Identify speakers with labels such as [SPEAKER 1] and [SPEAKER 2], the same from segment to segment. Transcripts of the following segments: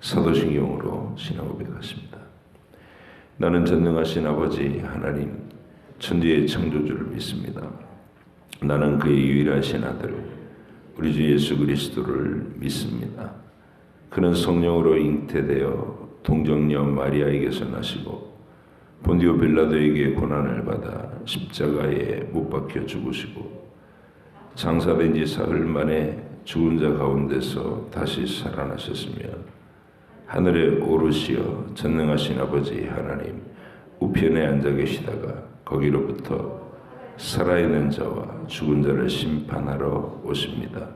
[SPEAKER 1] 사도신경으로 신앙 고백하십니다. 나는 전능하신 아버지 하나님 천지의 창조주를 믿습니다. 나는 그의 유일하신 아들 우리 주 예수 그리스도를 믿습니다. 그는 성령으로 잉태되어 동정녀 마리아에게서 나시고 본디오 빌라도에게 고난을 받아 십자가에 못 박혀 죽으시고 장사된 지 사흘 만에 죽은 자 가운데서 다시 살아나셨으며 하늘에 오르시어 전능하신 아버지 하나님 우편에 앉아 계시다가 거기로부터 살아있는 자와 죽은 자를 심판하러 오십니다.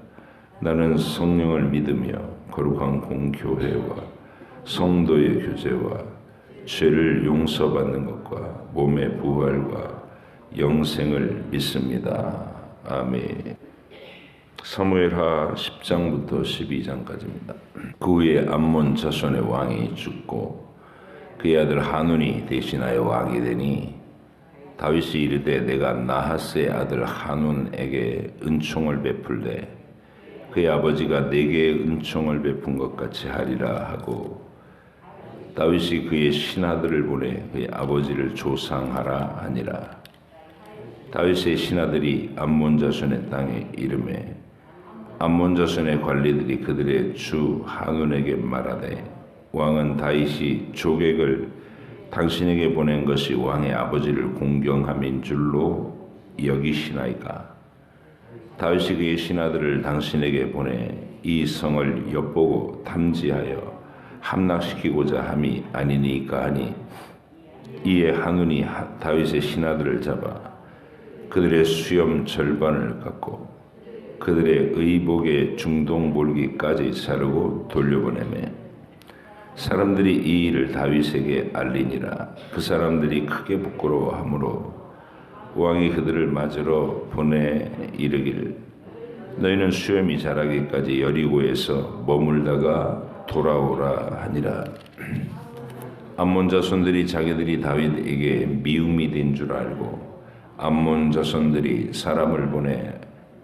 [SPEAKER 1] 나는 성령을 믿으며 거룩한 공교회와 성도의 교제와 죄를 용서받는 것과 몸의 부활과 영생을 믿습니다. 아멘. 사무엘하 10장부터 12장까지입니다. 그 후에 암몬 자손의 왕이 죽고 그의 아들 한운이 대신하여 왕이 되니 다윗이 이르되 내가 나하스의 아들 한운에게 은총을 베풀되 그의 아버지가 내게 은총을 베푼 것 같이 하리라 하고 다윗이 그의 신하들을 보내 그의 아버지를 조상하라 하니라. 다윗의 신하들이 암몬 자손의 땅에 이르매 암몬 자손의 관리들이 그들의 주 한운에게 말하되 왕은 다윗이 조객을 당신에게 보낸 것이 왕의 아버지를 공경함인 줄로 여기시나이까. 다윗이 그의 신하들을 당신에게 보내 이 성을 엿보고 탐지하여 함락시키고자 함이 아니니까 하니 이에 한운이 다윗의 신하들을 잡아 그들의 수염 절반을 깎고 그들의 의복의 중동 몰기까지 자르고 돌려보내매 사람들이 이 일을 다윗에게 알리니라. 그 사람들이 크게 부끄러워하므로 왕이 그들을 맞으러 보내 이르기를 너희는 수염이 자라기까지 여리고에서 머물다가 돌아오라 하니라. 암몬 자손들이 자기들이 다윗에게 미움이 된 줄 알고 암몬 자손들이 사람을 보내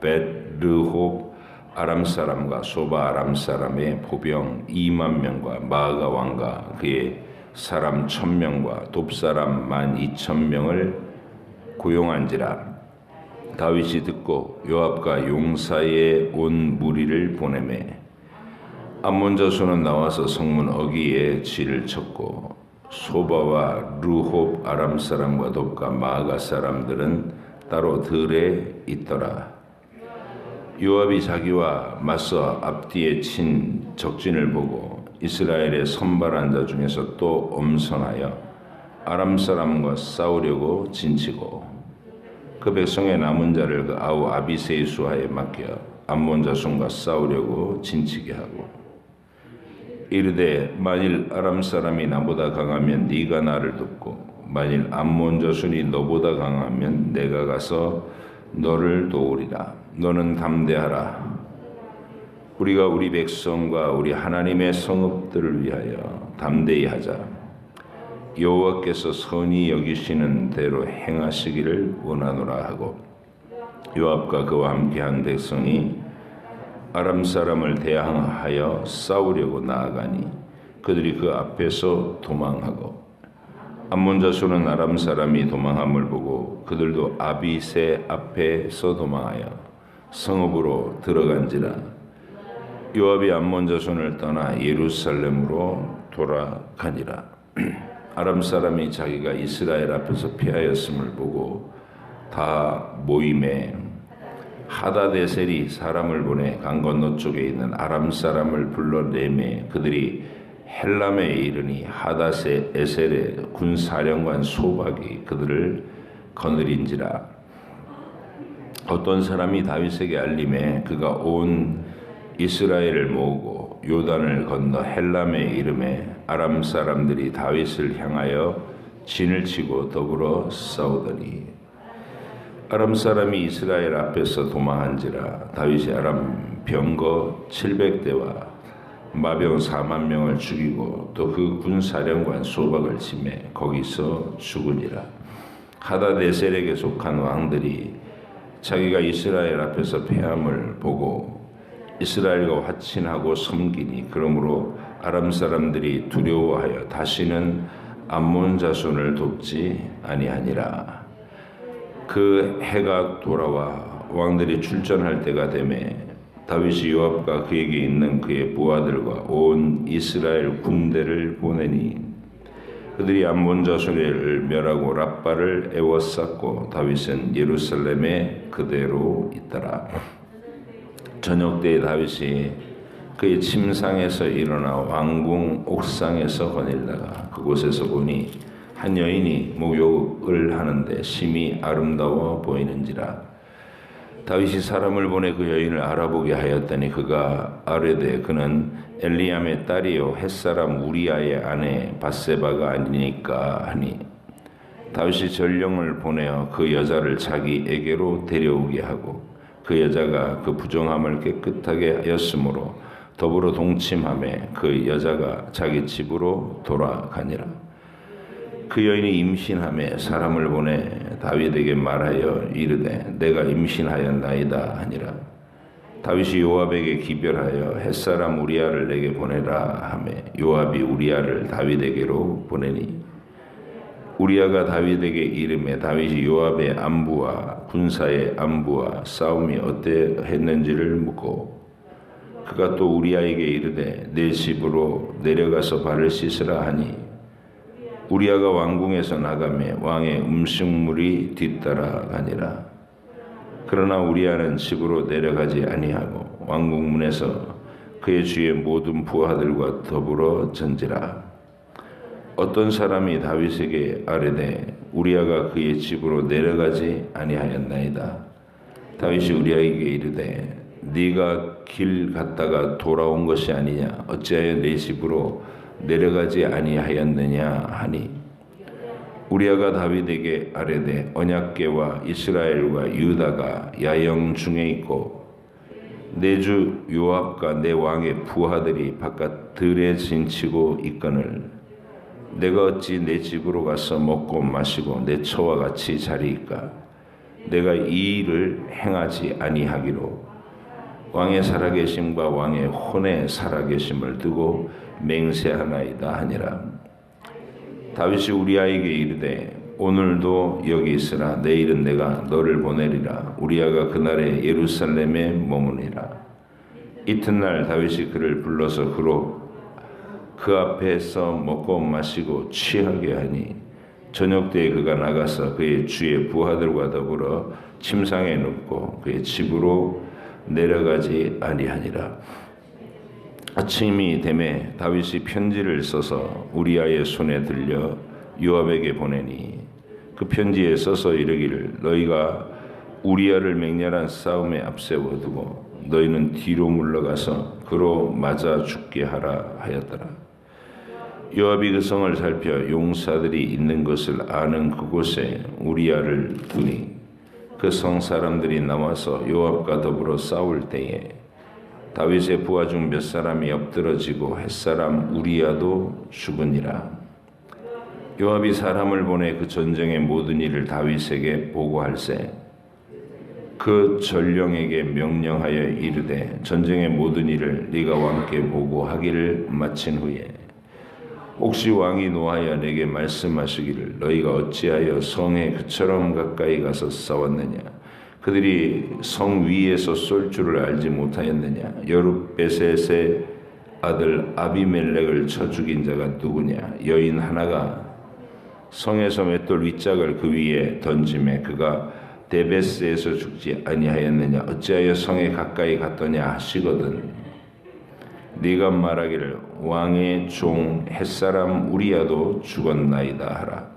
[SPEAKER 1] 벳르홉 아람 사람과 소바 아람 사람의 보병 2만 명과 마아가 왕과 그의 사람 1000명과 돕 사람 12,000명을 고용한지라. 다윗이 듣고 요압과 용사의 온 무리를 보내매 암몬 자손은 나와서 성문 어귀에 진을 쳤고 소바와 르홉 아람 사람과 돕과 마아가 사람들은 따로 들에 있더라. 요압이 자기와 맞서 앞뒤에 친 적진을 보고 이스라엘의 선발한 자 중에서 또 엄선하여 아람 사람과 싸우려고 진치고 그 백성의 남은 자를 그 아우 아비새의 수하에 맡겨 암몬 자손과 싸우려고 진치게 하고 이르되 만일 아람 사람이 나보다 강하면 네가 나를 돕고 만일 암몬 자손이 너보다 강하면 내가 가서 너를 도우리라. 너는 담대하라. 우리가 우리 백성과 우리 하나님의 성읍들을 위하여 담대히 하자. 여호와께서 선히 여기시는 대로 행하시기를 원하노라 하고 요압과 그와 함께한 백성이 아람 사람을 대항하여 싸우려고 나아가니 그들이 그 앞에서 도망하고 암몬 자손은 아람 사람이 도망함을 보고 그들도 아비새 앞에서 도망하여 성읍으로 들어간지라. 요압이 암몬 자손을 떠나 예루살렘으로 돌아가니라. 아람 사람이 자기가 이스라엘 앞에서 피하였음을 보고 다 모임에 하다데셀이 사람을 보내 강 건너 쪽에 있는 아람 사람을 불러내매 그들이 헬람에 이르니 하다세에셀의 군사령관 소박이 그들을 거느린지라. 어떤 사람이 다윗에게 알림해 그가 온 이스라엘을 모으고 요단을 건너 헬람에 이름에 아람 사람들이 다윗을 향하여 진을 치고 더불어 싸우더니 아람 사람이 이스라엘 앞에서 도망한지라. 다윗이 아람 병거 700대와 마병 4만 명을 죽이고 또 그 군사령관 소박을 치매 거기서 죽으니라. 하다데셀에게 속한 왕들이 자기가 이스라엘 앞에서 패함을 보고 이스라엘과 화친하고 섬기니 그러므로 아람 사람들이 두려워하여 다시는 암몬 자손을 돕지 아니하니라. 그 해가 돌아와 왕들이 출전할 때가 되매 다윗이 요압과 그에게 있는 그의 부하들과 온 이스라엘 군대를 보내니 그들이 암몬 자손을 멸하고 랍바를 에워쌌고 다윗은 예루살렘에 그대로 있더라. 저녁 때에 다윗이 그의 침상에서 일어나 왕궁 옥상에서 거닐다가 그곳에서 보니 한 여인이 목욕을 하는데 심히 아름다워 보이는지라. 다윗이 사람을 보내 그 여인을 알아보게 하였더니 그가 아뢰되 그는 엘리암의 딸이요 햇사람 우리아의 아내 밧세바가 아니니까 하니 다윗이 전령을 보내어 그 여자를 자기에게로 데려오게 하고 그 여자가 그 부정함을 깨끗하게 하였으므로 더불어 동침하매 그 여자가 자기 집으로 돌아가니라. 그 여인이 임신하매 사람을 보내 다윗에게 말하여 이르되 내가 임신하였나이다 하니라. 다윗이 요압에게 기별하여 햇사람 우리아를 내게 보내라 하매 요압이 우리아를 다윗에게로 보내니 우리아가 다윗에게 이르매 다윗이 요압의 안부와 군사의 안부와 싸움이 어떠했는지를 묻고 그가 또 우리아에게 이르되 내 집으로 내려가서 발을 씻으라 하니 우리아가 왕궁에서 나가매 왕의 음식물이 뒤따라가니라. 그러나 우리아는 집으로 내려가지 아니하고 왕궁문에서 그의 주의 모든 부하들과 더불어 전지라. 어떤 사람이 다윗에게 아뢰되 우리아가 그의 집으로 내려가지 아니하였나이다. 다윗이 우리아에게 이르되 네가 길 갔다가 돌아온 것이 아니냐 어찌하여 내 집으로 내려가지 아니하였느냐 하니 우리아가 다윗에게 아뢰되 언약궤와 이스라엘과 유다가 야영 중에 있고 내 주 요압과 내 왕의 부하들이 바깥 들에 진치고 있거늘 내가 어찌 내 집으로 가서 먹고 마시고 내 처와 같이 자리이까. 내가 이 일을 행하지 아니하기로 왕의 살아계심과 왕의 혼의 살아계심을 두고 맹세하나이다 하니라. 다윗이 우리아에게 이르되 오늘도 여기 있으라. 내일은 내가 너를 보내리라. 우리아가 그날에 예루살렘에 머무니라. 이튿날 다윗이 그를 불러서 그 앞에서 먹고 마시고 취하게 하니 저녁 때에 그가 나가서 그의 주의 부하들과 더불어 침상에 눕고 그의 집으로 내려가지 아니하니라. 아침이 되매 다윗이 편지를 써서 우리아의 손에 들려 요압에게 보내니 그 편지에 써서 이르기를 너희가 우리아를 맹렬한 싸움에 앞세워 두고 너희는 뒤로 물러가서 그로 맞아 죽게 하라 하였더라. 요압이 그 성을 살펴 용사들이 있는 것을 아는 그곳에 우리아를 두니 그 성 사람들이 나와서 요압과 더불어 싸울 때에 다윗의 부하 중 몇 사람이 엎드러지고 햇사람 우리아도 죽으니라. 요압이 사람을 보내 그 전쟁의 모든 일을 다윗에게 보고할세 그 전령에게 명령하여 이르되 전쟁의 모든 일을 네가 왕께 보고하기를 마친 후에 혹시 왕이 노하여 내게 말씀하시기를 너희가 어찌하여 성에 그처럼 가까이 가서 싸웠느냐 그들이 성 위에서 쏠 줄을 알지 못하였느냐 여룻베셋의 아들 아비멜렉을 쳐 죽인 자가 누구냐 여인 하나가 성에서 맷돌 윗짝을 그 위에 던짐에 그가 데베스에서 죽지 아니하였느냐 어찌하여 성에 가까이 갔더냐 하시거든 네가 말하기를 왕의 종 햇사람 우리아도 죽었나이다 하라.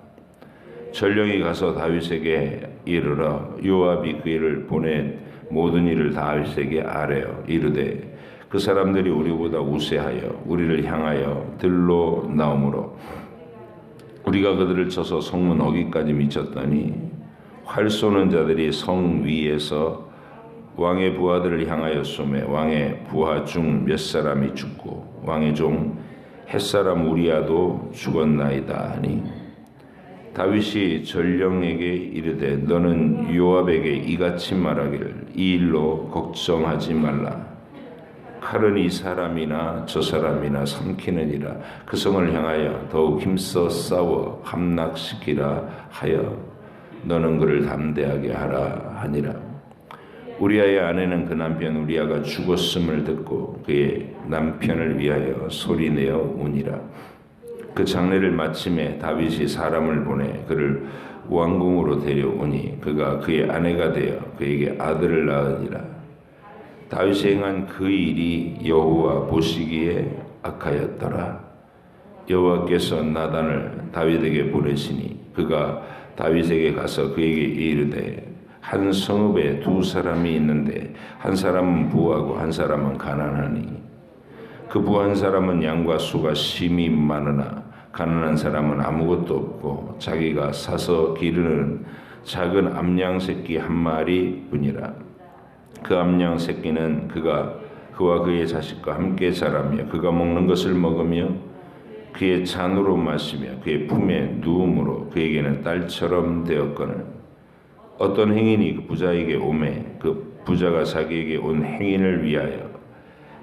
[SPEAKER 1] 전령이 가서 다윗에게 이르러 요압이 그 일을 보내 모든 일을 다윗에게 아뢰어 이르되 그 사람들이 우리보다 우세하여 우리를 향하여 들로 나오므로 우리가 그들을 쳐서 성문 어기까지 미쳤더니 활 쏘는 자들이 성 위에서 왕의 부하들을 향하여 쏘매 왕의 부하 중 몇 사람이 죽고 왕의 종 햇사람 우리아도 죽었나이다 하니 다윗이 전령에게 이르되 너는 요압에게 이같이 말하기를 이 일로 걱정하지 말라 칼은 이 사람이나 저 사람이나 삼키느니라. 그 성을 향하여 더욱 힘써 싸워 함락시키라 하여 너는 그를 담대하게 하라 하니라. 우리아의 아내는 그 남편 우리아가 죽었음을 듣고 그의 남편을 위하여 소리내어 우니라. 그 장례를 마침에 다윗이 사람을 보내 그를 왕궁으로 데려오니 그가 그의 아내가 되어 그에게 아들을 낳으니라. 다윗이 행한 그 일이 여호와 보시기에 악하였더라. 여호와께서 나단을 다윗에게 보내시니 그가 다윗에게 가서 그에게 이르되 한 성읍에 두 사람이 있는데 한 사람은 부하고 한 사람은 가난하니 그 부한 사람은 양과 소가 심히 많으나 가난한 사람은 아무것도 없고 자기가 사서 기르는 작은 암양 새끼 한 마리뿐이라. 그 암양 새끼는 그와 그의 자식과 함께 자라며 그가 먹는 것을 먹으며 그의 잔으로 마시며 그의 품에 누움으로 그에게는 딸처럼 되었거늘 어떤 행인이 그 부자에게 오매 그 부자가 자기에게 온 행인을 위하여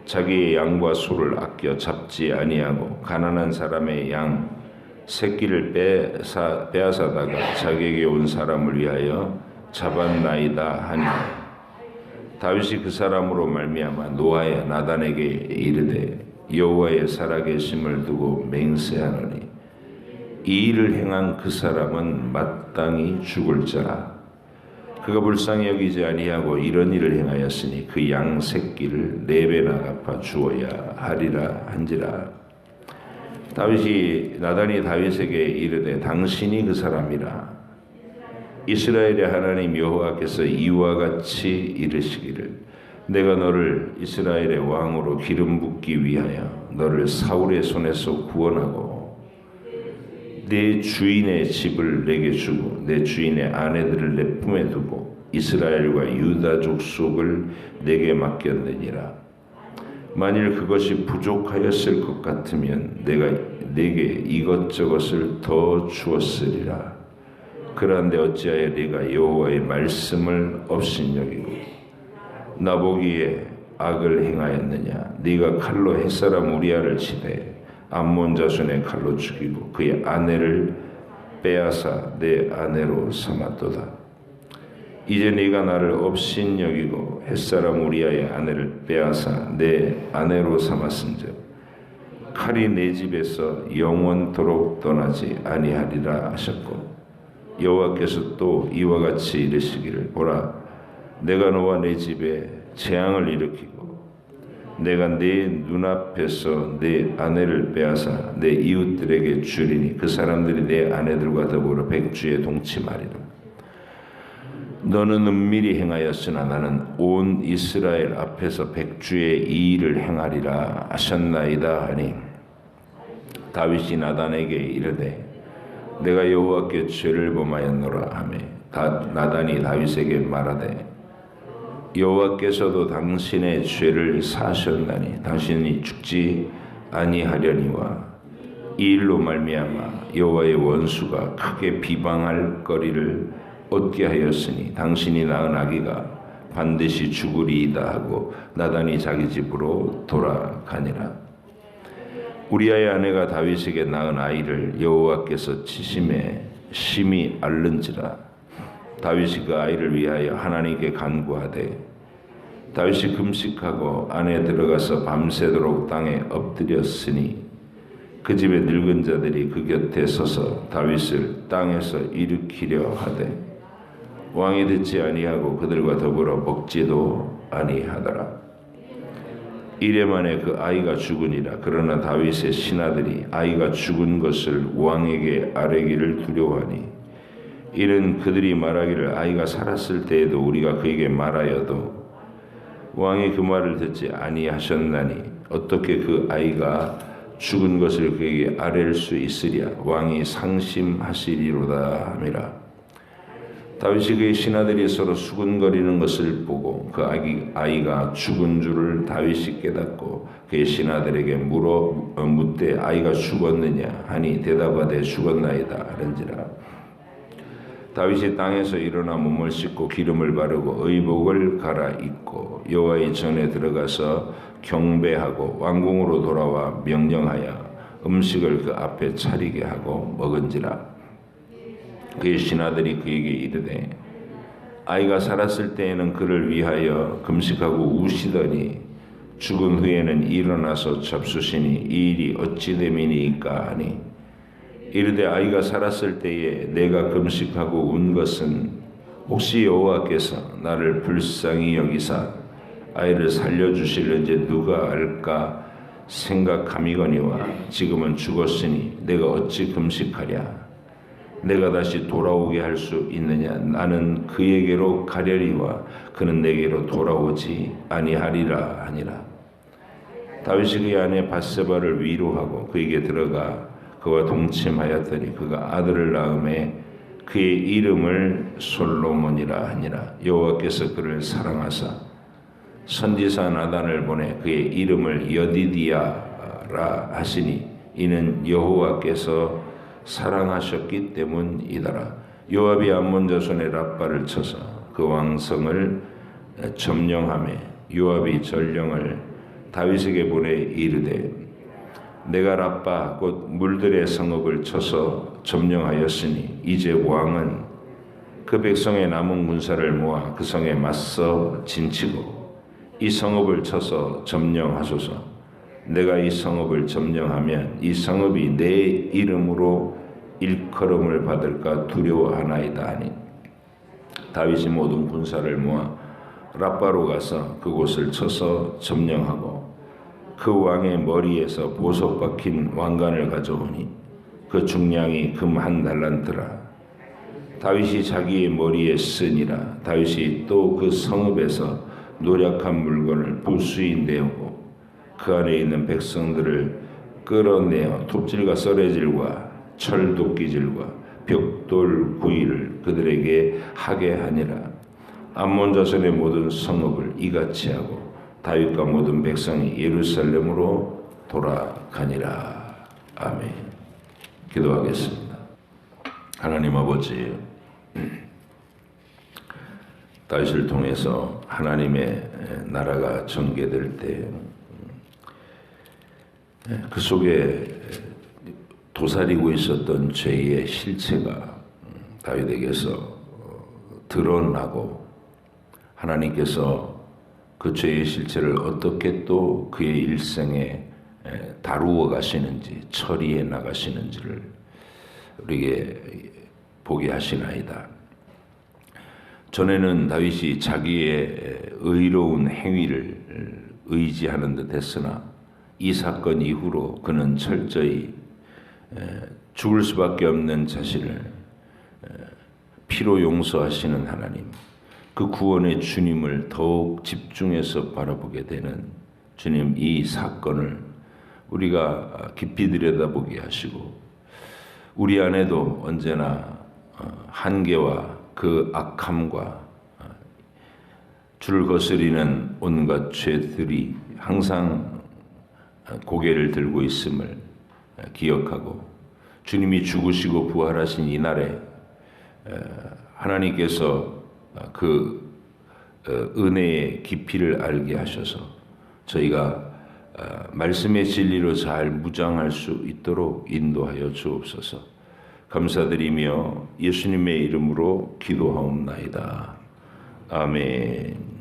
[SPEAKER 1] 자기의 양과 소를 아껴 잡지 아니하고 가난한 사람의 양 새끼를 빼앗아다가 자기에게 온 사람을 위하여 잡았나이다 하니 다윗이 그 사람으로 말미암아 노하여 나단에게 이르되 여호와의 살아계심을 두고 맹세하노니 이 일을 행한 그 사람은 마땅히 죽을 자라. 그가 불쌍히 여기지 아니하고 이런 일을 행하였으니 그 양 새끼를 4배나 갚아 주어야 하리라 한지라. 나단이 다윗에게 이르되 당신이 그 사람이라. 이스라엘의 하나님 여호와께서 이와 같이 이르시기를 내가 너를 이스라엘의 왕으로 기름 붓기 위하여 너를 사울의 손에서 구원하고 내 주인의 집을 내게 주고 내 주인의 아내들을 내 품에 두고 이스라엘과 유다 족속을 내게 맡겼느니라. 만일 그것이 부족하였을 것 같으면 내가 내게 이것저것을 더 주었으리라. 그런데 어찌하여 네가 여호와의 말씀을 업신여기고 나보기에 악을 행하였느냐. 네가 칼로 햇사람 우리아를 치되 암몬 자손의 칼로 죽이고 그의 아내를 빼앗아 내 아내로 삼았도다. 이제 네가 나를 업신여기고 햇사람 우리아의 아내를 빼앗아 내 아내로 삼았은즉 칼이 내 집에서 영원토록 떠나지 아니하리라 하셨고 여호와께서 또 이와 같이 이르시기를 보라 내가 너와 내 집에 재앙을 일으키고 내가 네 눈앞에서 내 아내를 빼앗아 내 이웃들에게 주리니 그 사람들이 내 아내들과 더불어 백주에 동침하리라. 너는 은밀히 행하였으나 나는 온 이스라엘 앞에서 백주의 이 일을 행하리라 하셨나이다 하니 다윗이 나단에게 이르되 내가 여호와께 죄를 범하였노라 하매 나단이 다윗에게 말하되 여호와께서도 당신의 죄를 사하셨나니 당신이 죽지 아니하려니와 이 일로 말미암아 여호와의 원수가 크게 비방할 거리를 얻게 하였으니 당신이 낳은 아기가 반드시 죽으리이다 하고 나단이 자기 집으로 돌아가니라. 우리아의 아내가 다윗에게 낳은 아이를 여호와께서 치심에 심히 앓는지라. 다윗이 그 아이를 위하여 하나님께 간구하되 다윗이 금식하고 안에 들어가서 밤새도록 땅에 엎드렸으니 그 집의 늙은 자들이 그 곁에 서서 다윗을 땅에서 일으키려 하되 왕이 듣지 아니하고 그들과 더불어 먹지도 아니하더라. 이래 만에 그 아이가 죽으니라. 그러나 다윗의 신하들이 아이가 죽은 것을 왕에게 아뢰기를 두려워하니 이는 그들이 말하기를 아이가 살았을 때에도 우리가 그에게 말하여도 왕이 그 말을 듣지 아니하셨나니 어떻게 그 아이가 죽은 것을 그에게 아뢰일 수 있으랴. 왕이 상심하시리로다 함이라. 다윗이 그의 신하들이 서로 수군거리는 것을 보고 그 아이가 죽은 줄을 다윗이 깨닫고 그의 신하들에게 묻되 아이가 죽었느냐 하니 대답하되 죽었나이다 하는지라. 다윗이 땅에서 일어나 몸을 씻고 기름을 바르고 의복을 갈아입고 여호와의 전에 들어가서 경배하고 왕궁으로 돌아와 명령하여 음식을 그 앞에 차리게 하고 먹은지라. 그의 신하들이 그에게 이르되 아이가 살았을 때에는 그를 위하여 금식하고 우시더니 죽은 후에는 일어나서 잡수시니 이 일이 어찌 됨이니까 하니 이르되 아이가 살았을 때에 내가 금식하고 운 것은 혹시 여호와께서 나를 불쌍히 여기사 아이를 살려주실는지 누가 알까 생각함이거니와 지금은 죽었으니 내가 어찌 금식하랴. 내가 다시 돌아오게 할 수 있느냐. 나는 그에게로 가려니와 그는 내게로 돌아오지 아니하리라 하니라. 다윗이 그의 아내 밧세바를 위로하고 그에게 들어가 그와 동침하였더니 그가 아들을 낳음에 그의 이름을 솔로몬이라 하니라. 여호와께서 그를 사랑하사 선지자 나단을 보내 그의 이름을 여디디야라 하시니 이는 여호와께서 사랑하셨기 때문이더라. 요압이 암몬 자손의 랍바를 쳐서 그 왕성을 점령하며 요압이 전령을 다윗에게 보내 이르되 내가 랍바 곧 물들의 성읍을 쳐서 점령하였으니 이제 왕은 그 백성의 남은 군사를 모아 그 성에 맞서 진치고 이 성읍을 쳐서 점령하소서. 내가 이 성읍을 점령하면 이 성읍이 내 이름으로 일컬음을 받을까 두려워하나이다 하니 다윗이 모든 군사를 모아 랍바로 가서 그곳을 쳐서 점령하고 그 왕의 머리에서 보석 박힌 왕관을 가져오니 그 중량이 금 한 달란트라. 다윗이 자기의 머리에 쓰니라. 다윗이 또 그 성읍에서 노략한 물건을 부수히 내오고 그 안에 있는 백성들을 끌어내어 톱질과 썰애질과 철도끼질과 벽돌 구이를 그들에게 하게 하니라. 암몬 자손의 모든 성읍을 이같이 하고 다윗과 모든 백성이 예루살렘으로 돌아가니라. 아멘. 기도하겠습니다. 하나님 아버지, 다윗을 통해서 하나님의 나라가 전개될 때 그 속에 도사리고 있었던 죄의 실체가 다윗에게서 드러나고 하나님께서 그 죄의 실체를 어떻게 또 그의 일생에 다루어 가시는지 처리해 나가시는지를 우리에게 보게 하시나이다. 전에는 다윗이 자기의 의로운 행위를 의지하는 듯 했으나 이 사건 이후로 그는 철저히 죽을 수밖에 없는 자신을 피로 용서하시는 하나님, 그 구원의 주님을 더욱 집중해서 바라보게 되는 주님, 이 사건을 우리가 깊이 들여다보게 하시고 우리 안에도 언제나 한계와 그 악함과 줄 거스리는 온갖 죄들이 항상 고개를 들고 있음을 기억하고 주님이 죽으시고 부활하신 이날에 하나님께서 그 은혜의 깊이를 알게 하셔서 저희가 말씀의 진리로 잘 무장할 수 있도록 인도하여 주옵소서. 감사드리며 예수님의 이름으로 기도하옵나이다. 아멘.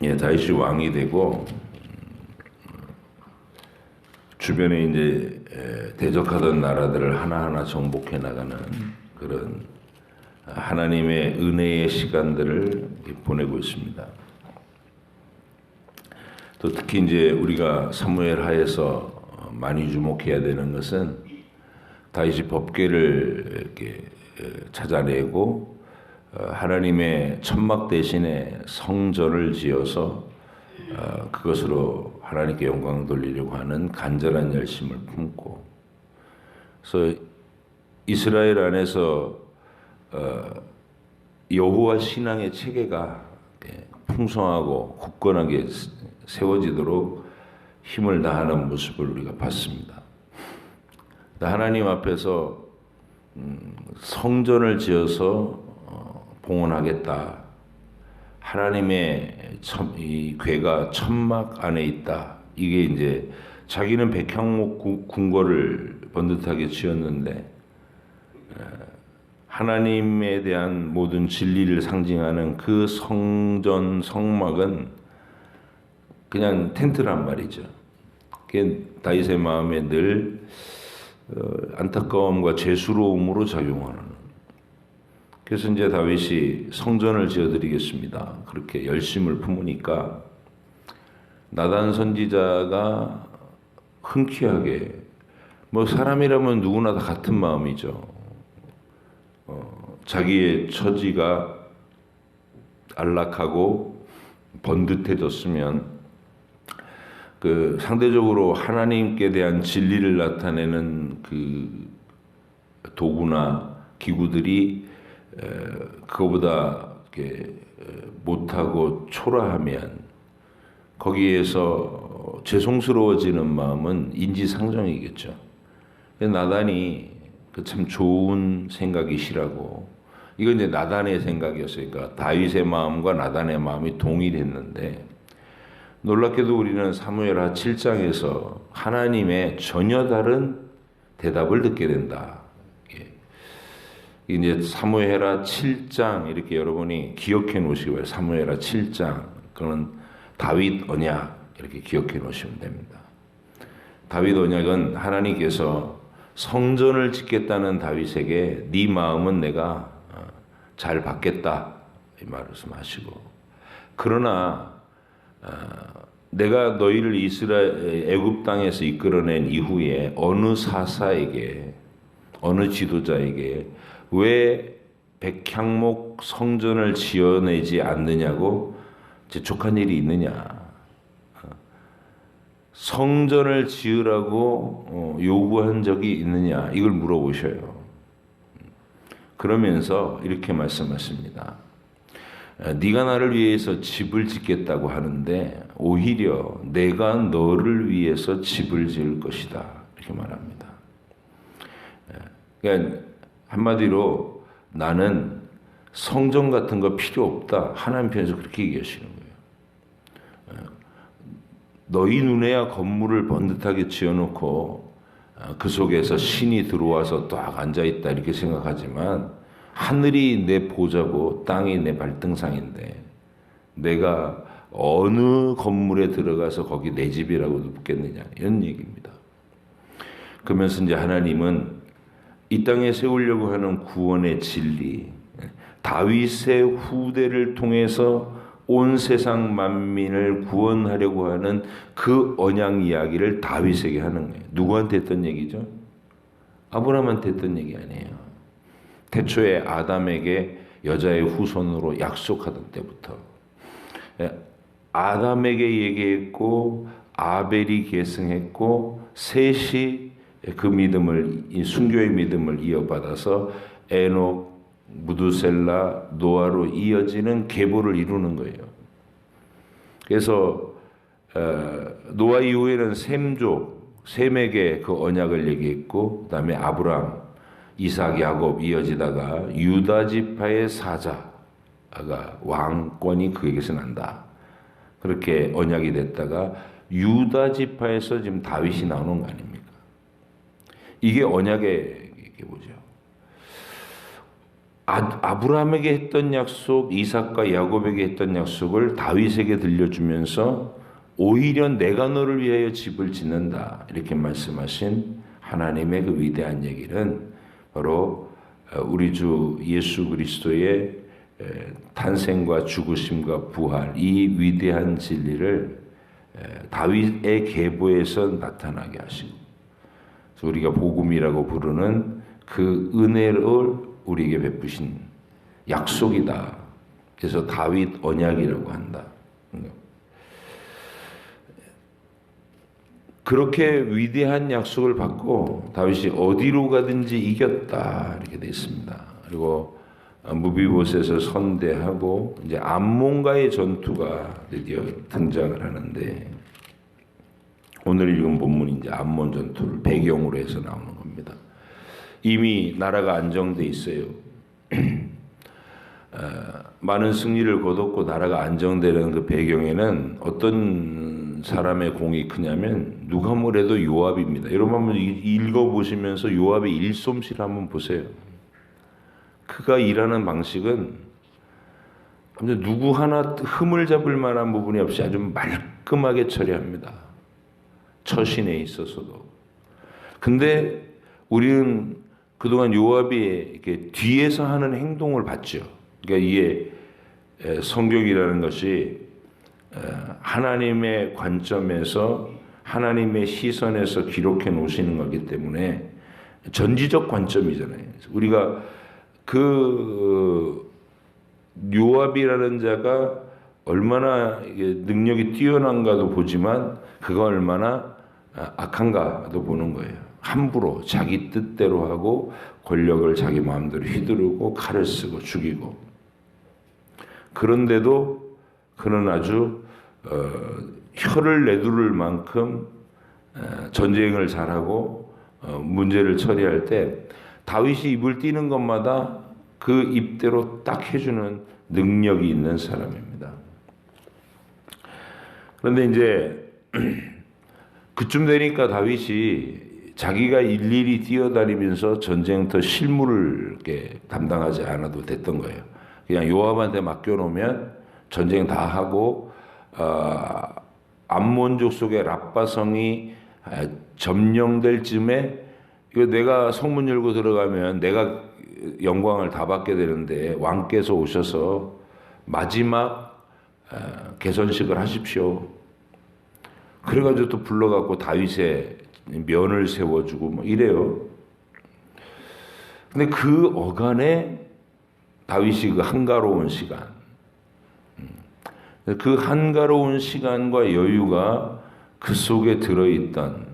[SPEAKER 1] 예, 다윗이 왕이 되고 주변에 이제 대적하던 나라들을 하나하나 정복해 나가는 그런 하나님의 은혜의 시간들을 보내고 있습니다. 또 특히 이제 우리가 사무엘 하에서 많이 주목해야 되는 것은 다윗이 법궤를 이렇게 찾아내고 하나님의 천막 대신에 성전을 지어서 그것으로 하나님께 영광 돌리려고 하는 간절한 열심을 품고, 그래서 이스라엘 안에서 여호와 신앙의 체계가 풍성하고 굳건하게 세워지도록 힘을 다하는 모습을 우리가 봤습니다. 하나님 앞에서 성전을 지어서 봉헌하겠다. 하나님의 이 궤가 천막 안에 있다. 이게 이제 자기는 백향목 궁궐을 번듯하게 지었는데 하나님에 대한 모든 진리를 상징하는 그 성전 성막은 그냥 텐트란 말이죠. 그게 다윗의 마음에 늘 안타까움과 죄스러움으로 작용하는. 그래서 이제 다윗이 성전을 지어드리겠습니다. 그렇게 열심을 품으니까 나단 선지자가 흔쾌하게, 뭐 사람이라면 누구나 다 같은 마음이죠. 자기의 처지가 안락하고 번듯해졌으면 그 상대적으로 하나님께 대한 진리를 나타내는 그 도구나 기구들이 그거보다 이렇게 못하고 초라하면 거기에서 죄송스러워지는 마음은 인지상정이겠죠. 나단이 그 참 좋은 생각이시라고, 이건 이제 나단의 생각이었으니까 다윗의 마음과 나단의 마음이 동일했는데, 놀랍게도 우리는 사무엘하 7장에서 하나님의 전혀 다른 대답을 듣게 된다. 이제 사무엘하 7장 이렇게 여러분이 기억해 놓으시기 바랍니다. 사무엘하 7장, 그건 다윗 언약 이렇게 기억해 놓으시면 됩니다. 다윗 언약은 하나님께서 성전을 짓겠다는 다윗에게 네 마음은 내가 잘 받겠다 이 말씀하시고, 그러나 내가 너희를 이스라엘 애굽 땅에서 이끌어낸 이후에 어느 사사에게 어느 지도자에게 왜 백향목 성전을 지어내지 않느냐고 재촉한 일이 있느냐. 성전을 지으라고 요구한 적이 있느냐, 이걸 물어보셔요. 그러면서 이렇게 말씀하십니다. 네가 나를 위해서 집을 짓겠다고 하는데 오히려 내가 너를 위해서 집을 지을 것이다, 이렇게 말합니다. 그러니까 한마디로 나는 성전 같은 거 필요 없다, 하나님 편에서 그렇게 얘기하시는 거예요. 너희 눈에야 건물을 번듯하게 지어놓고 그 속에서 신이 들어와서 딱 앉아있다 이렇게 생각하지만 하늘이 내 보좌고 땅이 내 발등상인데 내가 어느 건물에 들어가서 거기 내 집이라고 묻겠느냐, 이런 얘기입니다. 그러면서 이제 하나님은 이 땅에 세우려고 하는 구원의 진리, 다윗의 후대를 통해서 온 세상 만민을 구원하려고 하는 그 언약 이야기를 다윗에게 하는 거예요. 누구한테 했던 얘기죠? 아브라함한테 했던 얘기 아니에요. 태초에 아담에게 여자의 후손으로 약속하던 때부터 아담에게 얘기했고 아벨이 계승했고 셋이 그 믿음을, 순교의 믿음을 이어받아서 에녹, 무두셀라, 노아로 이어지는 계보를 이루는 거예요. 그래서 노아 이후에는 셈족, 셈에게 그 언약을 얘기했고, 그 다음에 아브람, 이삭, 야곱 이어지다가 유다 지파의 사자가 왕권이 그에게서 난다. 그렇게 언약이 됐다가 유다 지파에서 지금 다윗이 나오는 거 아닙니까? 이게 언약의 계보죠. 아브라함에게 했던 약속, 이삭과 야곱에게 했던 약속을 다윗에게 들려주면서 오히려 내가 너를 위하여 집을 짓는다, 이렇게 말씀하신 하나님의 그 위대한 얘기는 바로 우리 주 예수 그리스도의 탄생과 죽으심과 부활, 이 위대한 진리를 다윗의 계보에서 나타나게 하시고, 그래서 우리가 복음이라고 부르는 그 은혜를 우리에게 베푸신 약속이다. 그래서 다윗 언약이라고 한다. 그렇게 위대한 약속을 받고 다윗이 어디로 가든지 이겼다, 이렇게 되어 있습니다. 그리고 무비보셋을 선대하고 이제 암몬과의 전투가 드디어 등장을 하는데, 오늘 읽은 본문이 이제 암몬 전투를 배경으로 해서 나오는 겁니다. 이미 나라가 안정돼 있어요. 많은 승리를 거뒀고 나라가 안정되는 그 배경에는 어떤 사람의 공이 크냐면 누가 뭐래도 요압입니다. 여러분 한번 읽어보시면서 요압의 일솜씨를 한번 보세요. 그가 일하는 방식은 누구 하나 흠을 잡을 만한 부분이 없이 아주 말끔하게 처리합니다. 처신에 있어서도. 근데 우리는 그동안 요압이 이렇게 뒤에서 하는 행동을 봤죠. 그러니까 이게 성경이라는 것이 하나님의 관점에서 하나님의 시선에서 기록해 놓으시는 거기 때문에 전지적 관점이잖아요. 우리가 그 요압이라는 자가 얼마나 능력이 뛰어난가도 보지만 그가 얼마나 악한가도 보는 거예요. 함부로 자기 뜻대로 하고 권력을 자기 마음대로 휘두르고 칼을 쓰고 죽이고, 그런데도 그는 아주 혀를 내두를 만큼 전쟁을 잘하고 문제를 처리할 때 다윗이 입을 띄는 것마다 그 입대로 딱 해주는 능력이 있는 사람입니다. 그런데 이제 그쯤 되니까 다윗이 자기가 일일이 뛰어다니면서 전쟁터 실무를 이렇게 담당하지 않아도 됐던 거예요. 그냥 요압한테 맡겨놓으면 전쟁 다 하고 암몬족 속의 랍바성이 점령될 즈음에 이거 내가 성문 열고 들어가면 내가 영광을 다 받게 되는데 왕께서 오셔서 마지막 개선식을 하십시오. 그래가지고 또 불러갖고 다윗의 면을 세워주고 뭐 이래요. 근데 그 어간에 다윗이 그 한가로운 시간, 그 한가로운 시간과 여유가 그 속에 들어있던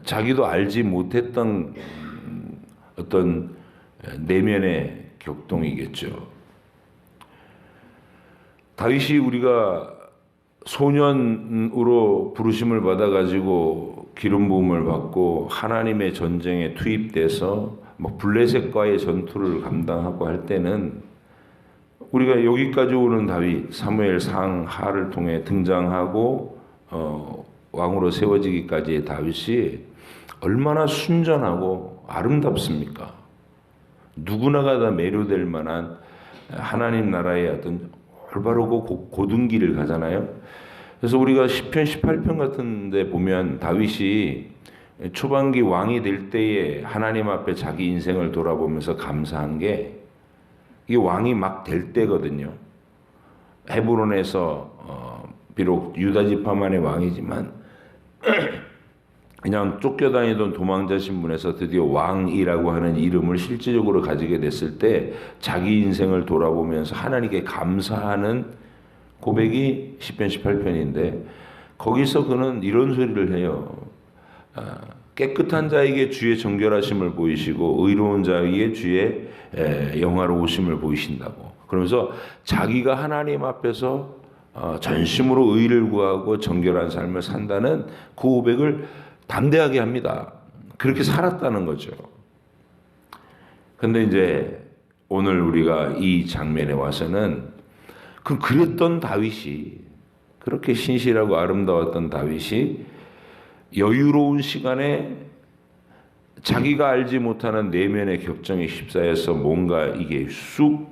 [SPEAKER 1] 자기도 알지 못했던 어떤 내면의 격동이겠죠. 다윗이 우리가 소년으로 부르심을 받아가지고 기름 부음을 받고 하나님의 전쟁에 투입돼서 뭐 블레셋과의 전투를 감당하고 할 때는 우리가 여기까지 오는 다윗, 사무엘 상하를 통해 등장하고 왕으로 세워지기까지의 다윗이 얼마나 순전하고 아름답습니까? 누구나가 다 매료될 만한 하나님 나라의 어떤 올바르고 고든 길을 가잖아요. 그래서 우리가 시편 18편 같은 데 보면 다윗이 초반기 왕이 될 때에 하나님 앞에 자기 인생을 돌아보면서 감사한 게 이게 왕이 막 될 때거든요. 헤브론에서 비록 유다 지파만의 왕이지만 그냥 쫓겨다니던 도망자 신분에서 드디어 왕이라고 하는 이름을 실질적으로 가지게 됐을 때 자기 인생을 돌아보면서 하나님께 감사하는 고백이 시편 18편인데 거기서 그는 이런 소리를 해요. 깨끗한 자에게 주의 정결하심을 보이시고 의로운 자에게 주의 영화로우심을 보이신다고. 그러면서 자기가 하나님 앞에서 전심으로 의를 구하고 정결한 삶을 산다는 그 고백을 담대하게 합니다. 그렇게 살았다는 거죠. 근데 이제 오늘 우리가 이 장면에 와서는 그랬던 다윗이, 그렇게 신실하고 아름다웠던 다윗이 여유로운 시간에 자기가 알지 못하는 내면의 격정에 휩싸여서 뭔가 이게 쑥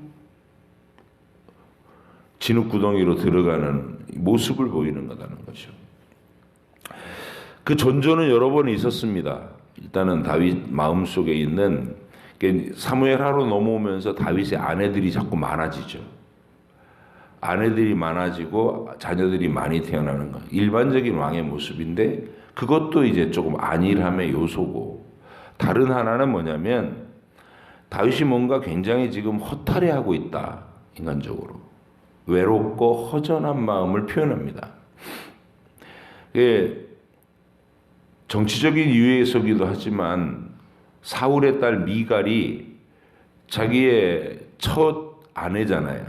[SPEAKER 1] 진흙구덩이로 들어가는 모습을 보이는 거라는 거죠. 그 전조는 여러 번 있었습니다. 일단은 다윗 마음속에 있는 사무엘 하로 넘어오면서 다윗의 아내들이 자꾸 많아지죠. 아내들이 많아지고 자녀들이 많이 태어나는 것, 일반적인 왕의 모습인데 그것도 이제 조금 안일함의 요소고, 다른 하나는 뭐냐면 다윗이 뭔가 굉장히 지금 허탈해하고 있다. 인간적으로 외롭고 허전한 마음을 표현합니다. 정치적인 이유에서기도 하지만 사울의 딸 미갈이 자기의 첫 아내잖아요.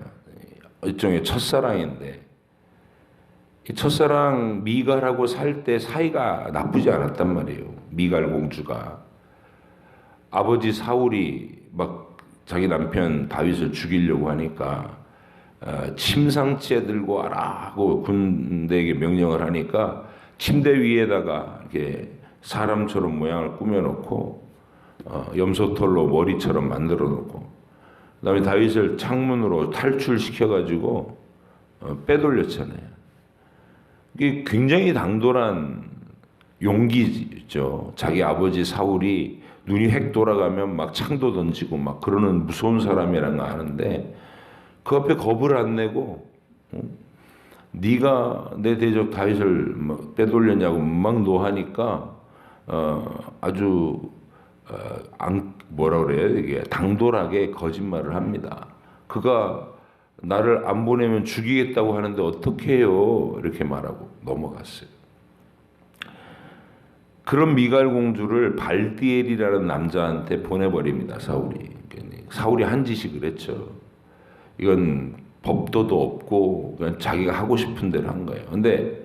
[SPEAKER 1] 일종의 첫사랑인데 이 첫사랑 미갈하고 살 때 사이가 나쁘지 않았단 말이에요. 미갈 공주가 아버지 사울이 막 자기 남편 다윗을 죽이려고 하니까 침상치 들고 와라 하고 군대에게 명령을 하니까 침대 위에다가 이렇게 사람처럼 모양을 꾸며놓고 염소털로 머리처럼 만들어 놓고 그다음에 다윗을 창문으로 탈출시켜가지고 빼돌렸잖아요. 이게 굉장히 당돌한 용기죠. 자기 아버지 사울이 눈이 획 돌아가면 막 창도 던지고 막 그러는 무서운 사람이라는 거 아는데 그 앞에 겁을 안 내고 네가 내 대적 다윗을 빼돌렸냐고 막 노하니까 아주 뭐라 그래요? 이게 당돌하게 거짓말을 합니다. 그가 나를 안 보내면 죽이겠다고 하는데 어떻게 해요? 이렇게 말하고 넘어갔어요. 그런 미갈 공주를 발디엘이라는 남자한테 보내버립니다. 사울이 한 짓이 그랬죠. 이건 법도도 없고 그냥 자기가 하고 싶은 대로 한 거예요. 근데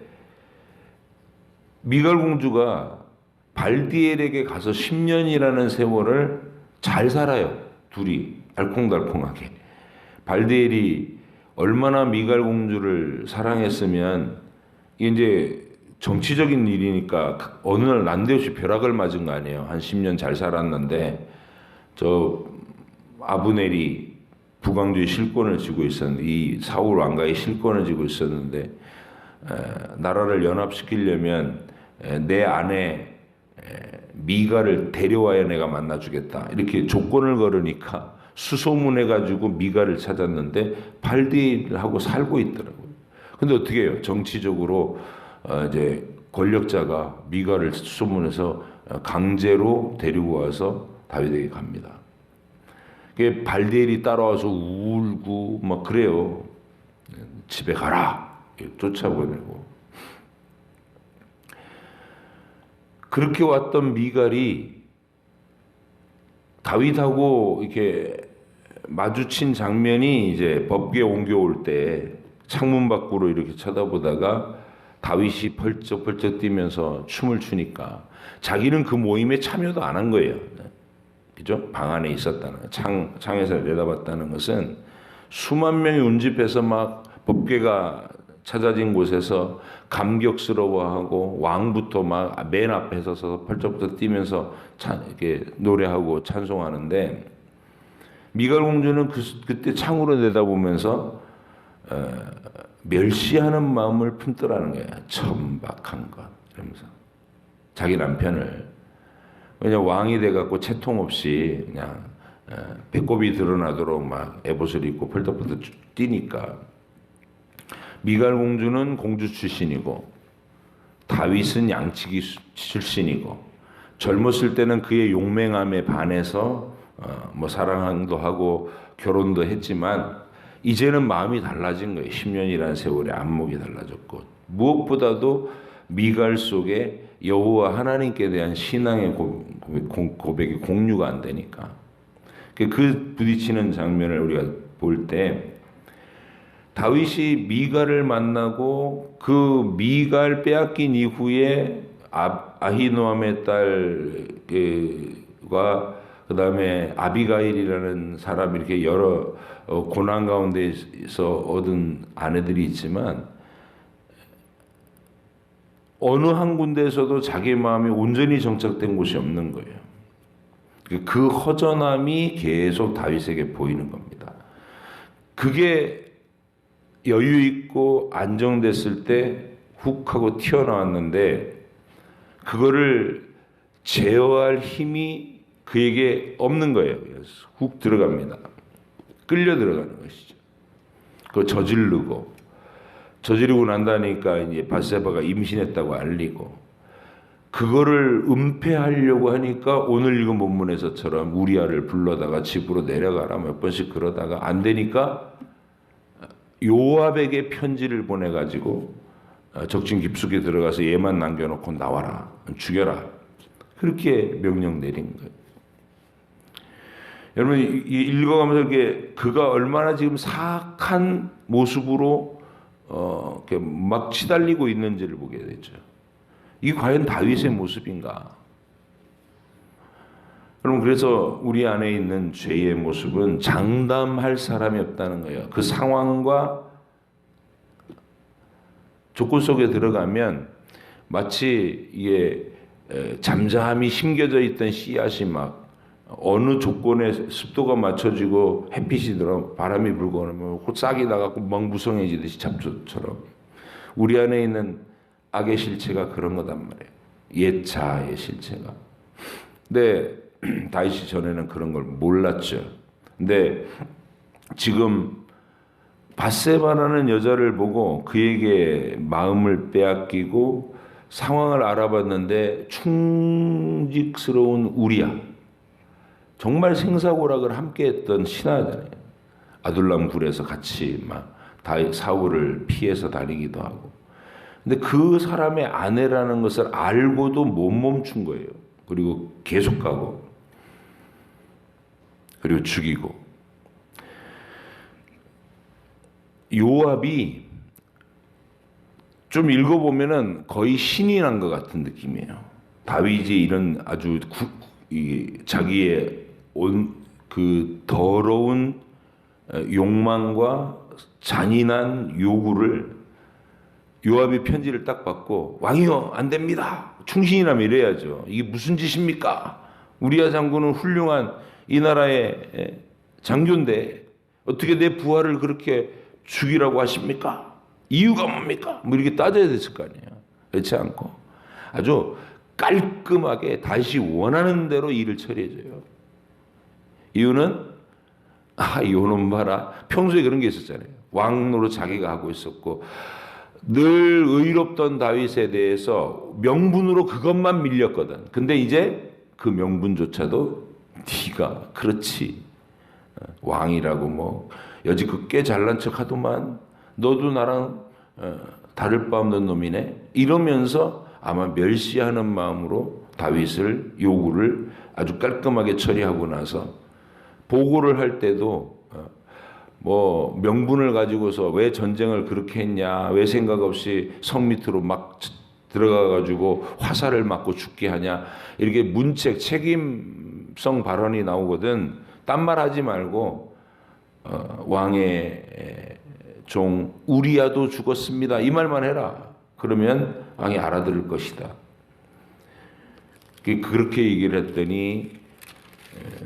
[SPEAKER 1] 미갈 공주가 발디엘에게 가서 10년이라는 세월을 잘 살아요. 둘이 알콩달콩하게. 발디엘이 얼마나 미갈 공주를 사랑했으면 이게 이제 정치적인 일이니까 어느 날 난데없이 벼락을 맞은 거 아니에요. 한 10년 잘 살았는데 저 아브넬이 북왕주의 실권을 쥐고 있었는데 이 사울 왕가의 실권을 쥐고 있었는데 나라를 연합시키려면 내 아내 미갈을 데려와야 내가 만나주겠다 이렇게 조건을 걸으니까 수소문해가지고 미갈을 찾았는데 발디엘하고 살고 있더라고요. 근데 어떻게 해요? 정치적으로 이제 권력자가 미갈을 수소문해서 강제로 데리고 와서 다윗에게 갑니다. 발디엘이 따라와서 울고 막 그래요. 집에 가라 쫓아보내고. 그렇게 왔던 미갈이 다윗하고 이렇게 마주친 장면이 이제 법궤 옮겨올 때 창문 밖으로 이렇게 쳐다보다가 다윗이 펄쩍펄쩍 뛰면서 춤을 추니까 자기는 그 모임에 참여도 안 한 거예요. 그죠? 방 안에 있었다는 창에서 내다봤다는 것은 수만 명이 운집해서 막 법궤가 찾아진 곳에서 감격스러워하고 왕부터 막 맨 앞에 서서 펄쩍펄쩍 뛰면서 이렇게 노래하고 찬송하는데 미갈 공주는 그때 창으로 내다보면서 멸시하는 마음을 품더라는 거예요. 천박한 것 이러면서 자기 남편을 그냥 왕이 돼갖고 채통 없이 그냥 배꼽이 드러나도록 막 에봇을 입고 펄떡펄떡 뛰니까 미갈 공주는 공주 출신이고 다윗은 양치기 출신이고 젊었을 때는 그의 용맹함에 반해서 뭐 사랑도 하고 결혼도 했지만 이제는 마음이 달라진 거예요. 10년이라는 세월에 안목이 달라졌고 무엇보다도 미갈 속에 여호와 하나님께 대한 신앙의 고백이 공유가 안 되니까 그 부딪히는 장면을 우리가 볼 때 다윗이 미갈을 만나고 그 미갈 빼앗긴 이후에 아히노암의 딸과 그 다음에 아비가일이라는 사람이 이렇게 여러 고난 가운데서 얻은 아내들이 있지만 어느 한 군데에서도 자기 마음이 온전히 정착된 곳이 없는 거예요. 그 허전함이 계속 다윗에게 보이는 겁니다. 그게 여유 있고 안정됐을 때 훅 하고 튀어나왔는데 그거를 제어할 힘이 그에게 없는 거예요. 그래서 훅 들어갑니다. 끌려 들어가는 것이죠. 그거 저지르고 난다니까 이제 밧세바가 임신했다고 알리고 그거를 은폐하려고 하니까 오늘 읽은 본문에서처럼 우리아를 불러다가 집으로 내려가라 몇 번씩 그러다가 안 되니까 요압에게 편지를 보내가지고 적진 깊숙이 들어가서 얘만 남겨놓고 나와라 죽여라 그렇게 명령 내린 거예요. 여러분 읽어가면서 이렇게 그가 얼마나 지금 사악한 모습으로 이렇게 막 치달리고 있는지를 보게 되죠. 이게 과연 다윗의 모습인가? 그럼 그래서 우리 안에 있는 죄의 모습은 장담할 사람이 없다는 거예요. 그 상황과 조건 속에 들어가면 마치 이게 잠잠히 심겨져 있던 씨앗이 막 어느 조건에 습도가 맞춰지고 햇빛이 들어 바람이 불고 그러면 싹이 나가고 막 무성해지듯이 잡초처럼 우리 안에 있는 악의 실체가 그런 거단 말이에요. 옛 자아의 실체가. 근데 다윗이 전에는 그런 걸 몰랐죠. 근데 지금 밧세바라는 여자를 보고 그에게 마음을 빼앗기고 상황을 알아봤는데 충직스러운 우리야. 정말 생사고락을 함께했던 신하잖아요. 아둘람 굴에서 같이 막 사울을 피해서 다니기도 하고. 근데 그 사람의 아내라는 것을 알고도 못 멈춘 거예요. 그리고 계속 가고, 그리고 죽이고. 요압이 좀 읽어보면은 거의 신이 난 것 같은 느낌이에요. 다윗이 이런 아주 자기의 그 더러운 욕망과 잔인한 요구를 요압이 편지를 딱 받고 왕이여 안 됩니다. 충신이라면 이래야죠. 이게 무슨 짓입니까? 우리야 장군은 훌륭한 이 나라의 장교인데 어떻게 내 부하를 그렇게 죽이라고 하십니까? 이유가 뭡니까? 뭐 이렇게 따져야 됐을 거 아니에요. 그렇지 않고 아주 깔끔하게 다시 원하는 대로 일을 처리해줘요. 이유는 이놈 봐라. 평소에 그런 게 있었잖아요. 왕노로 자기가 하고 있었고 늘 의롭던 다윗에 대해서 명분으로 그것만 밀렸거든. 근데 이제 그 명분조차도 네가 그렇지 왕이라고 뭐 여지껏 꽤 잘난 척하더만 너도 나랑 다를 바 없는 놈이네 이러면서 아마 멸시하는 마음으로 다윗을 요구를 아주 깔끔하게 처리하고 나서 보고를 할 때도 뭐 명분을 가지고서 왜 전쟁을 그렇게 했냐, 왜 생각 없이 성 밑으로 막 들어가 가지고 화살을 맞고 죽게 하냐 이렇게 문책 책임성 발언이 나오거든. 딴 말 하지 말고 왕의 종 우리야도 죽었습니다 이 말만 해라. 그러면 왕이 알아들을 것이다. 그렇게 얘기를 했더니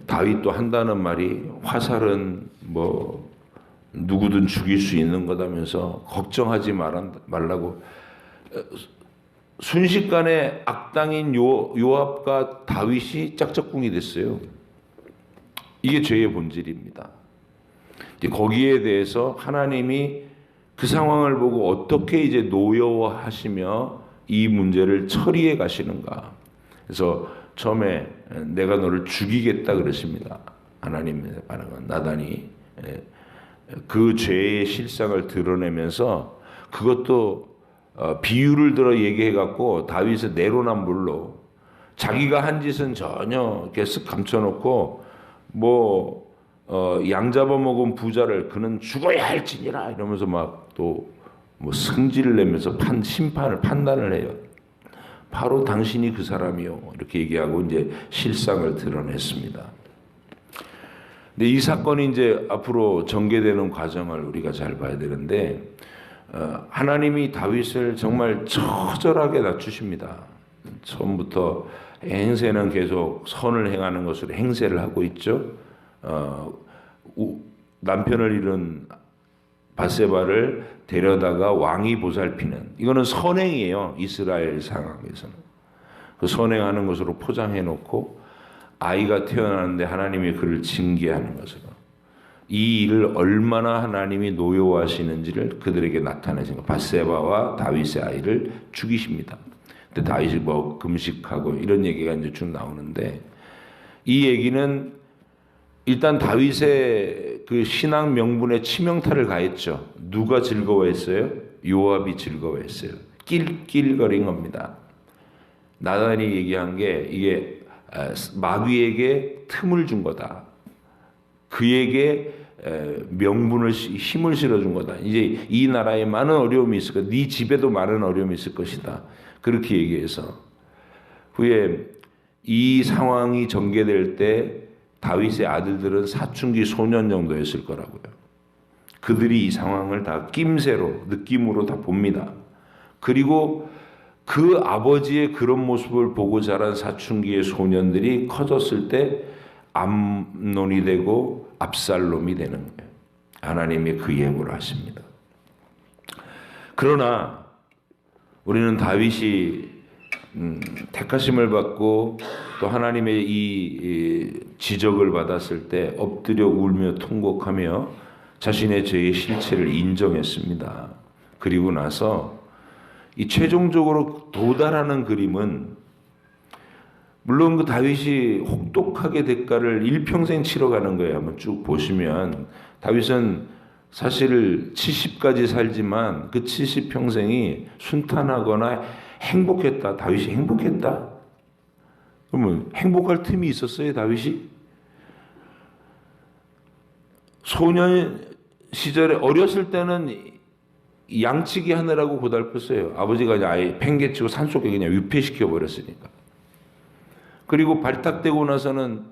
[SPEAKER 1] 다윗도 한다는 말이 화살은 뭐 누구든 죽일 수 있는 거다면서 걱정하지 말라고 순식간에 악당인 요압과 다윗이 짝짝꿍이 됐어요. 이게 죄의 본질입니다. 거기에 대해서 하나님이 그 상황을 보고 어떻게 이제 노여워하시며 이 문제를 처리해 가시는가. 그래서 처음에 내가 너를 죽이겠다 그러십니다. 하나님의 반응은 나단이 그 죄의 실상을 드러내면서 그것도 비유를 들어 얘기해 갖고 다윗의 내로남불로 자기가 한 짓은 전혀 이렇게 쓱 감춰놓고 뭐 양 잡아먹은 부자를 그는 죽어야 할지니라 이러면서 막 또 뭐 승질을 내면서 판단을 해요. 바로 당신이 그 사람이요 이렇게 얘기하고 이제 실상을 드러냈습니다. 근데 이 사건이 이제 앞으로 전개되는 과정을 우리가 잘 봐야 되는데 하나님이 다윗을 정말 처절하게 낮추십니다. 처음부터 행세는 계속 선을 행하는 것으로 행세를 하고 있죠. 남편을 잃은 밧세바를 데려다가 왕이 보살피는 이거는 선행이에요. 이스라엘 상황에서는 그 선행하는 것으로 포장해 놓고 아이가 태어나는데 하나님이 그를 징계하는 것으로 이 일을 얼마나 하나님이 노여워하시는지를 그들에게 나타내신 것. 밧세바와 다윗의 아이를 죽이십니다. 근데 다윗이 뭐 금식하고 이런 얘기가 이제 쭉 나오는데 이 얘기는 일단 다윗의 그 신앙 명분에 치명타를 가했죠. 누가 즐거워했어요? 요압이 즐거워했어요. 낄낄거린 겁니다. 나단이 얘기한 게 이게 마귀에게 틈을 준 거다. 그에게 명분을 힘을 실어준 거다. 이제 이 나라에 많은 어려움이 있을 거다. 네 집에도 많은 어려움이 있을 것이다. 그렇게 얘기해서 후에 이 상황이 전개될 때 다윗의 아들들은 사춘기 소년 정도였을 거라고요. 그들이 이 상황을 다 낌새로 느낌으로 다 봅니다. 그리고 그 아버지의 그런 모습을 보고 자란 사춘기의 소년들이 커졌을 때 암논이 되고 압살롬이 되는 거예요. 하나님이 그 예고를 하십니다. 그러나 우리는 다윗이 택하심을 받고 또 하나님의 이 지적을 받았을 때 엎드려 울며 통곡하며 자신의 죄의 실체를 인정했습니다. 그리고 나서 이 최종적으로 도달하는 그림은 물론 그 다윗이 혹독하게 대가를 일평생 치러가는 거예요. 한번 쭉 보시면 다윗은 사실 70까지 살지만 그 70평생이 순탄하거나 행복했다. 다윗이 행복했다. 그러면 행복할 틈이 있었어요, 다윗이? 소년 시절에 어렸을 때는 양치기 하느라고 고달팠어요. 아버지가 그냥 아예 팽개치고 산속에 그냥 유폐시켜 버렸으니까. 그리고 발탁되고 나서는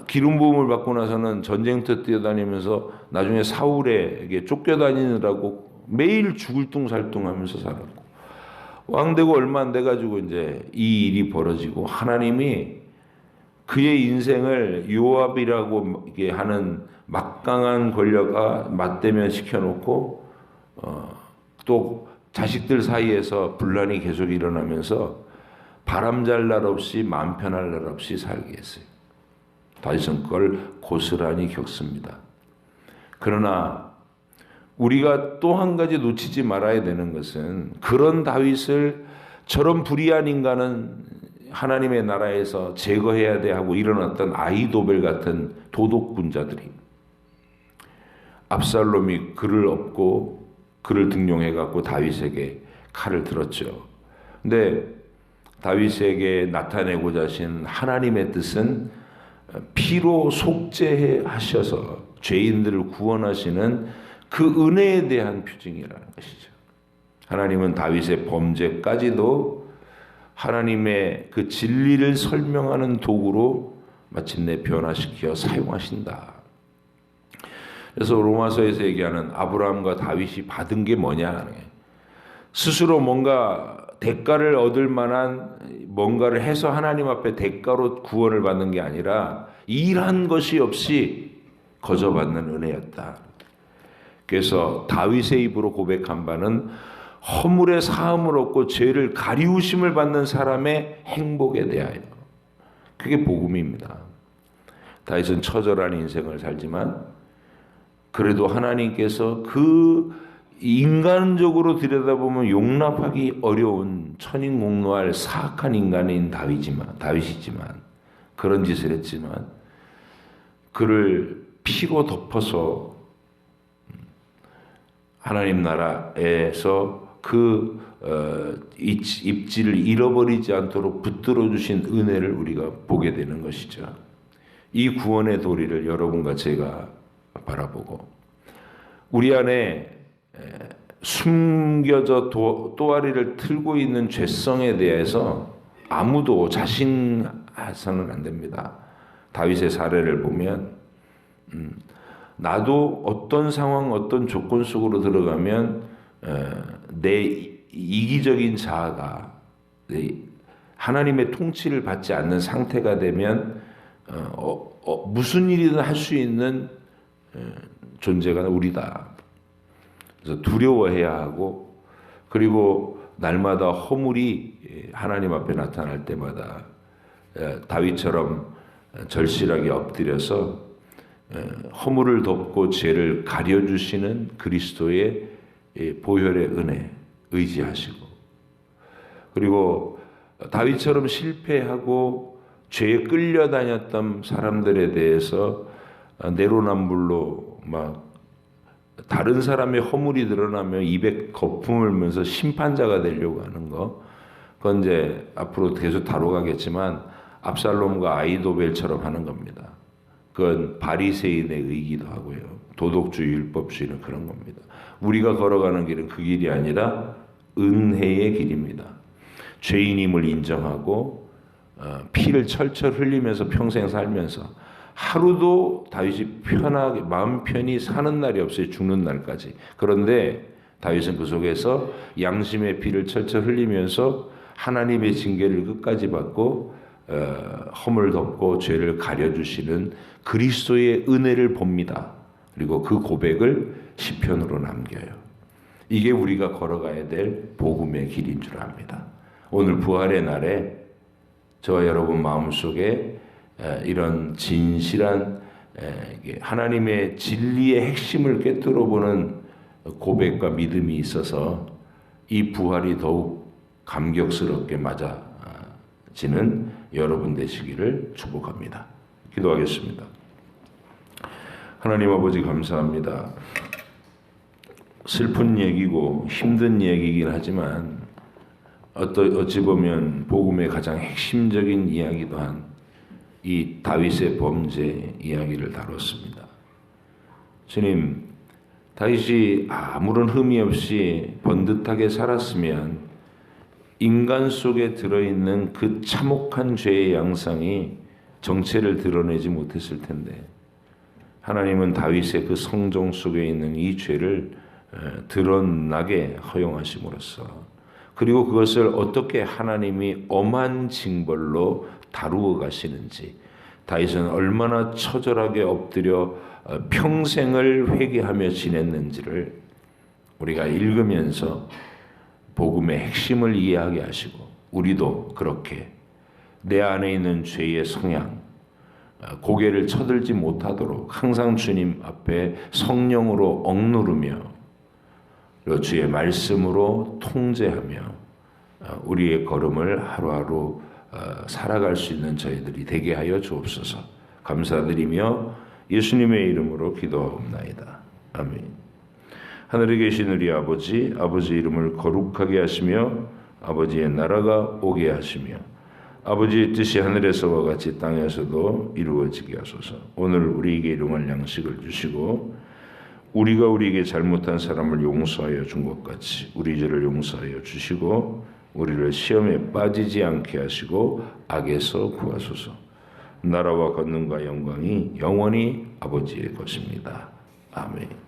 [SPEAKER 1] 기름 부음을 받고 나서는 전쟁터 뛰어다니면서 나중에 사울에게 쫓겨다니느라고 매일 죽을 둥살둥하면서 살았고 왕되고 얼마 안 돼가지고 이제 이 일이 벌어지고 하나님이 그의 인생을 요압이라고 이게 하는 막강한 권력과 맞대면 시켜놓고 또 자식들 사이에서 분란이 계속 일어나면서 바람잘 날 없이 마음 편할 날 없이 살게 했어요. 다윗은 그걸 고스란히 겪습니다. 그러나 우리가 또 한 가지 놓치지 말아야 되는 것은 그런 다윗을 저런 불의한 인간은 하나님의 나라에서 제거해야 돼 하고 일어났던 아히도벨 같은 도독군자들이 압살롬이 그를 업고 그를 등용해 갖고 다윗에게 칼을 들었죠. 근데 다윗에게 나타내고자 하신 하나님의 뜻은 피로 속죄하셔서 죄인들을 구원하시는 그 은혜에 대한 표징이라는 것이죠. 하나님은 다윗의 범죄까지도 하나님의 그 진리를 설명하는 도구로 마침내 변화시켜 사용하신다. 그래서 로마서에서 얘기하는 아브라함과 다윗이 받은 게 뭐냐? 스스로 뭔가 대가를 얻을 만한 뭔가를 해서 하나님 앞에 대가로 구원을 받는 게 아니라 일한 것이 없이 거저받는 은혜였다. 그래서 다윗의 입으로 고백한 바는 허물의 사함을 얻고 죄를 가리우심을 받는 사람의 행복에 대하여. 그게 복음입니다. 다윗은 처절한 인생을 살지만 그래도 하나님께서 그 인간적으로 들여다보면 용납하기 어려운 천인공노할 사악한 인간인 다윗이지만 그런 짓을 했지만 그를 피로 덮어서 하나님 나라에서 그 입지를 잃어버리지 않도록 붙들어 주신 은혜를 우리가 보게 되는 것이죠. 이 구원의 도리를 여러분과 제가 바라보고 우리 안에 숨겨져 또아리를 틀고 있는 죄성에 대해서 아무도 자신해서는 안 됩니다. 다윗의 사례를 보면 나도 어떤 상황 어떤 조건 속으로 들어가면 내 이기적인 자아가 하나님의 통치를 받지 않는 상태가 되면 무슨 일이든 할 수 있는 존재가 우리다. 그래서 두려워해야 하고 그리고 날마다 허물이 하나님 앞에 나타날 때마다 다윗처럼 절실하게 엎드려서 허물을 덮고 죄를 가려주시는 그리스도의 보혈의 은혜 의지하시고 그리고 다윗처럼 실패하고 죄에 끌려다녔던 사람들에 대해서 내로남불로 막 다른 사람의 허물이 드러나면 입에 거품을 물면서 심판자가 되려고 하는 거 그건 이제 앞으로 계속 다뤄가겠지만 압살롬과 아히도벨처럼 하는 겁니다. 그건 바리새인의 의기도 하고요. 도덕주의, 율법주의는 그런 겁니다. 우리가 걸어가는 길은 그 길이 아니라 은혜의 길입니다. 죄인임을 인정하고 피를 철철 흘리면서 평생 살면서 하루도 다윗이 편하게 마음 편히 사는 날이 없어요. 죽는 날까지. 그런데 다윗은 그 속에서 양심의 피를 철철 흘리면서 하나님의 징계를 끝까지 받고 허물 덮고 죄를 가려주시는 그리스도의 은혜를 봅니다. 그리고 그 고백을 시편으로 남겨요. 이게 우리가 걸어가야 될 복음의 길인 줄 압니다. 오늘 부활의 날에 저와 여러분 마음속에 이런 진실한 하나님의 진리의 핵심을 꿰뚫어 보는 고백과 믿음이 있어서 이 부활이 더욱 감격스럽게 맞아지는 여러분 되시기를 축복합니다. 기도하겠습니다. 하나님 아버지 감사합니다. 슬픈 얘기고 힘든 얘기이긴 하지만 어찌 보면 복음의 가장 핵심적인 이야기도 한 이 다윗의 범죄 이야기를 다뤘습니다. 주님, 다윗이 아무런 흠이 없이 번듯하게 살았으면 인간 속에 들어있는 그 참혹한 죄의 양상이 정체를 드러내지 못했을 텐데 하나님은 다윗의 그 성정 속에 있는 이 죄를 드러나게 허용하심으로써 그리고 그것을 어떻게 하나님이 엄한 징벌로 다루어 가시는지 다윗은 얼마나 처절하게 엎드려 평생을 회개하며 지냈는지를 우리가 읽으면서 복음의 핵심을 이해하게 하시고 우리도 그렇게 내 안에 있는 죄의 성향 고개를 쳐들지 못하도록 항상 주님 앞에 성령으로 억누르며 그리고 주의 말씀으로 통제하며 우리의 걸음을 하루하루 살아갈 수 있는 저희들이 되게 하여 주옵소서. 감사드리며 예수님의 이름으로 기도하옵나이다. 아멘. 하늘에 계신 우리 아버지, 아버지 이름을 거룩하게 하시며 아버지의 나라가 오게 하시며 아버지의 뜻이 하늘에서와 같이 땅에서도 이루어지게 하소서. 오늘 우리에게 일용할 양식을 주시고 우리가 우리에게 잘못한 사람을 용서하여 준 것 같이 우리 죄를 용서하여 주시고 우리를 시험에 빠지지 않게 하시고 악에서 구하소서. 나라와 권능과 영광이 영원히 아버지의 것입니다. 아멘.